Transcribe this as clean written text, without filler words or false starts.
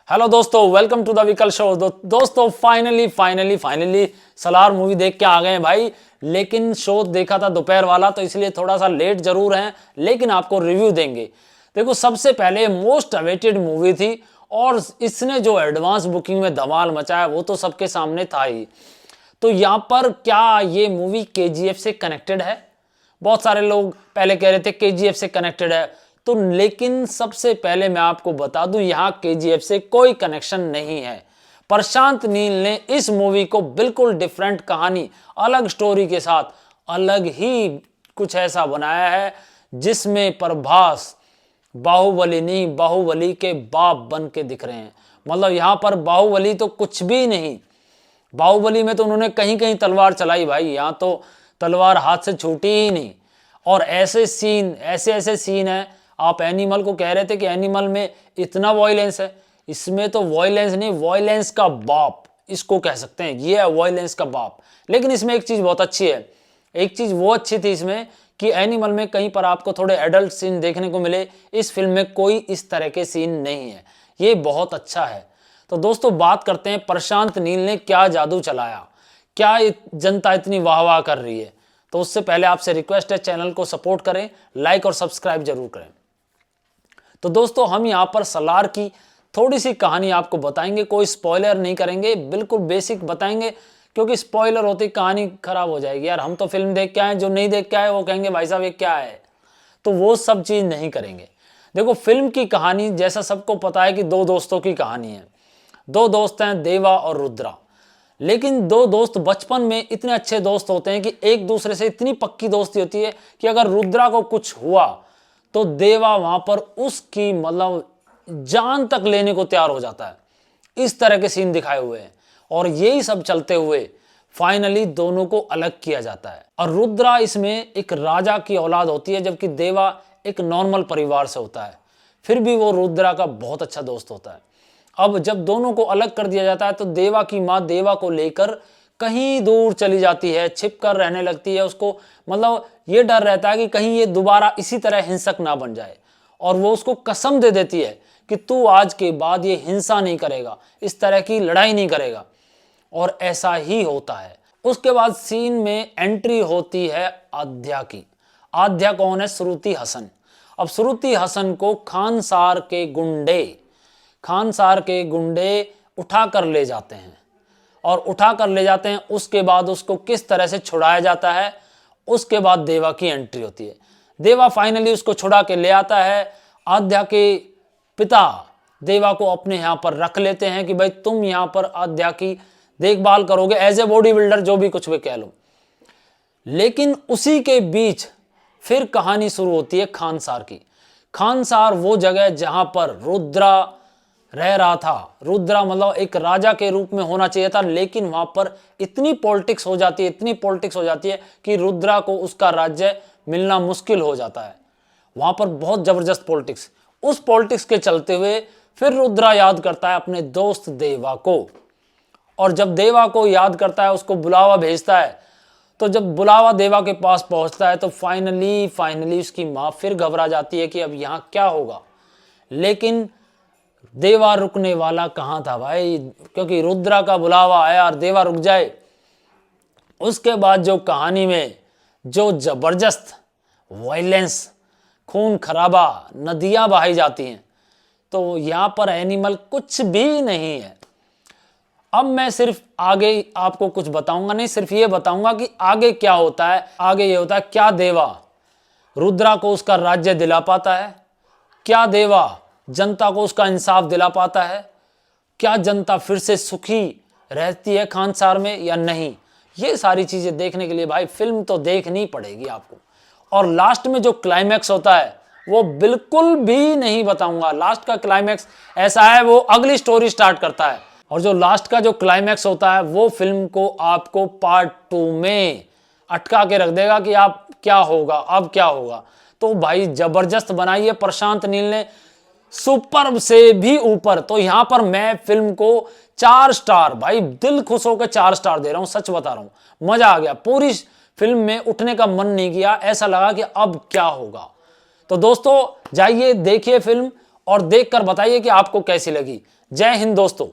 Hello दोस्तों, welcome to the विकल show. दोस्तों फाइनली सलार मूवी देख के आ गए हैं भाई। लेकिन शो देखा था दोपहर वाला, तो इसलिए थोड़ा सा लेट जरूर है, लेकिन आपको रिव्यू देंगे। देखो, सबसे पहले मोस्ट अवेटेड मूवी थी और इसने जो एडवांस बुकिंग में धमाल मचाया वो तो सबके सामने था ही। तो यहाँ पर क्या ये मूवी केजीएफ से कनेक्टेड है? बहुत सारे लोग पहले कह रहे थे केजीएफ से कनेक्टेड है, तो लेकिन सबसे पहले मैं आपको बता दूं यहाँ केजीएफ से कोई कनेक्शन नहीं है। प्रशांत नील ने इस मूवी को बिल्कुल डिफरेंट कहानी, अलग स्टोरी के साथ अलग ही कुछ ऐसा बनाया है जिसमें प्रभास बाहुबली नहीं, बाहुबली के बाप बन के दिख रहे हैं। मतलब यहाँ पर बाहुबली तो कुछ भी नहीं। बाहुबली में तो उन्होंने कहीं कहीं तलवार चलाई भाई, यहाँ तो तलवार हाथ से छूटी ही नहीं। और ऐसे सीन है। आप एनिमल को कह रहे थे कि एनिमल में इतना वॉयलेंस है, इसमें तो वॉयलेंस नहीं, वॉयलेंस का बाप इसको कह सकते हैं। ये है वॉयलेंस का बाप। लेकिन इसमें एक चीज बहुत अच्छी है, एक चीज वो अच्छी थी इसमें कि एनिमल में कहीं पर आपको थोड़े एडल्ट सीन देखने को मिले, इस फिल्म में कोई इस तरह के सीन नहीं है। ये बहुत अच्छा है। तो दोस्तों बात करते हैं प्रशांत नील ने क्या जादू चलाया, क्या जनता इतनी वाह वाह कर रही है। तो उससे पहले आपसे रिक्वेस्ट है, चैनल को सपोर्ट करें, लाइक और सब्सक्राइब जरूर करें। तो दोस्तों हम यहाँ पर सलार की थोड़ी सी कहानी आपको बताएंगे, कोई स्पॉइलर नहीं करेंगे, बिल्कुल बेसिक बताएंगे, क्योंकि स्पॉइलर होती कहानी खराब हो जाएगी। यार हम तो फिल्म देख के आए, जो नहीं देख के आए वो कहेंगे भाई साहब ये क्या है, तो वो सब चीज नहीं करेंगे। देखो, फिल्म की कहानी जैसा सबको पता है कि दो दोस्तों की कहानी है। दो दोस्त हैं, देवा और रुद्रा। लेकिन दो दोस्त बचपन में इतने अच्छे दोस्त होते हैं कि एक दूसरे से इतनी पक्की दोस्ती होती है कि अगर रुद्रा को कुछ हुआ तो देवा वहां पर उसकी मतलब जान तक लेने को तैयार हो जाता है। इस तरह के सीन दिखाए हुए हैं और यही सब चलते हुए फाइनली दोनों को अलग किया जाता है। और रुद्रा इसमें एक राजा की औलाद होती है, जबकि देवा एक नॉर्मल परिवार से होता है। फिर भी वो रुद्रा का बहुत अच्छा दोस्त होता है। अब जब दोनों को अलग कर दिया जाता है तो देवा की माँ देवा को लेकर कहीं दूर चली जाती है, छिप कर रहने लगती है। उसको मतलब ये डर रहता है कि कहीं ये दोबारा इसी तरह हिंसक ना बन जाए, और वो उसको कसम दे देती है कि तू आज के बाद ये हिंसा नहीं करेगा, इस तरह की लड़ाई नहीं करेगा। और ऐसा ही होता है। उसके बाद सीन में एंट्री होती है आद्या की। आद्या कौन है? श्रुति हसन। अब श्रुति हसन को खानसार के गुंडे उठा कर ले जाते हैं, और उठा कर ले जाते हैं। उसके बाद उसको किस तरह से छुड़ाया जाता है, उसके बाद देवा की एंट्री होती है। देवा फाइनली उसको छुड़ा के ले आता है। आद्या के पिता देवा को अपने यहाँ पर रख लेते हैं कि भाई तुम यहाँ पर आद्या की देखभाल करोगे, एज ए बॉडी बिल्डर, जो भी कुछ भी कह लो। लेकिन उसी के बीच फिर कहानी शुरू होती है खानसार की। खानसार वो जगह जहां पर रुद्रा रह रहा था। रुद्रा मतलब एक राजा के रूप में होना चाहिए था, लेकिन वहां पर इतनी पॉलिटिक्स हो जाती है कि रुद्रा को उसका राज्य मिलना मुश्किल हो जाता है। वहां पर बहुत जबरदस्त पॉलिटिक्स। उस पॉलिटिक्स के चलते हुए फिर रुद्रा याद करता है अपने दोस्त देवा को, और जब देवा को याद करता है उसको बुलावा भेजता है। तो जब बुलावा देवा के पास पहुंचता है तो फाइनली उसकी मां फिर घबरा जाती है कि अब यहां क्या होगा। लेकिन देवा रुकने वाला कहां था भाई, क्योंकि रुद्रा का बुलावा आया और देवा रुक जाए। उसके बाद जो कहानी में जो जबरदस्त वायलेंस, खून खराबा, नदियां बहाई जाती हैं, तो यहां पर एनिमल कुछ भी नहीं है। अब मैं सिर्फ आगे आपको कुछ बताऊंगा नहीं, सिर्फ ये बताऊंगा कि आगे क्या होता है। आगे ये होता है, क्या देवा रुद्रा को उसका राज्य दिला पाता है? क्या देवा जनता को उसका इंसाफ दिला पाता है? क्या जनता फिर से सुखी रहती है खानसार में या नहीं? ये सारी चीजें देखने के लिए भाई फिल्म तो देखनी पड़ेगी आपको। और लास्ट में जो क्लाइमैक्स होता है वो बिल्कुल भी नहीं बताऊंगा। लास्ट का क्लाइमैक्स ऐसा है, वो अगली स्टोरी स्टार्ट करता है, और जो लास्ट का जो क्लाइमैक्स होता है वो फिल्म को आपको पार्ट 2 में अटका के रख देगा कि आप क्या होगा, अब क्या होगा। तो भाई जबरदस्त बनाई है प्रशांत नील ने, सुपर से भी ऊपर। तो यहां पर मैं फिल्म को 4 स्टार, भाई दिल खुश होकर 4 स्टार दे रहा हूं, सच बता रहा हूं। मजा आ गया, पूरी फिल्म में उठने का मन नहीं किया, ऐसा लगा कि अब क्या होगा। तो दोस्तों जाइए देखिए फिल्म और देखकर बताइए कि आपको कैसी लगी। जय हिंद दोस्तों।